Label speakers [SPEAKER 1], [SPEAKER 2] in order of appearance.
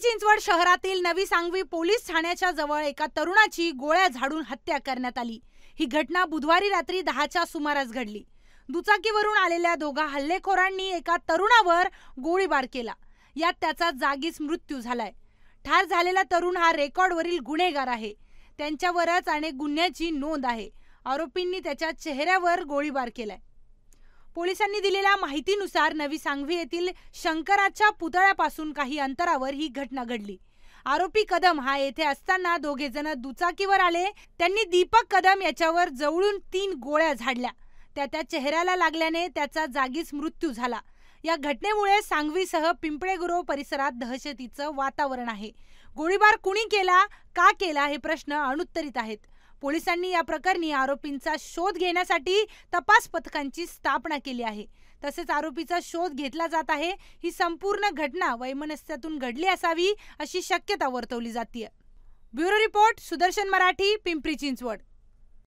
[SPEAKER 1] चिंचवड शहरातील नवी सांगवी पोलीस ठाण्याच्या जवळ एका तरुणाची गोळ्या झाडून हत्या करण्यात आली। ही घटना बुधवारी रात्री 10च्या सुमारास घडली। दुचाकीवरून आलेल्या दोघा हल्लेखोरांनी एका तरुणावर गोळीबार केला। यात त्याचा जागीच मृत्यू झालाय। ठार झालेला तरुण हा रेकॉर्डवरील गुन्हेगार आहे। त्यांच्यावरच अनेक गुन्ह्याची नोंद आहे। आरोपींनी त्याच्या चेहऱ्यावर गोळीबार केलाय। पोलिसांनी दिलेल्या माहितीनुसार नवी सांगवी येथील शंकराच्या पुतळ्यापासून काही अंतरावर ही घटना घडली। आरोपी कदम हा येथे असताना दोघे जण दुचाकीवर आले। त्यांनी दीपक कदम याच्यावर जवळून 3 गोळ्या झाडल्या। त्या चेहऱ्याला लागल्याने त्याचा जागीच मृत्यू झाला। या घटनेमुळे सांगवीसह पिंपळेगुरव परिसरात दहशतीचं वातावरण आहे। गोळीबार कुणी केला, का केला हे प्रश्न अनुत्तरित आहेत। पोलिसांनी या प्रकरणी आरोपींचा शोध घेण्यासाठी तपास पथकांची स्थापना केली आहे। तसेच आरोपीचा शोध घेतला जात आहे। ही संपूर्ण घटना वैमनस्यातून घडली असावी अशी शक्यता वर्तवली जाते। Bureau report, Sudarshan Marathi, Pimpri Chinchwad.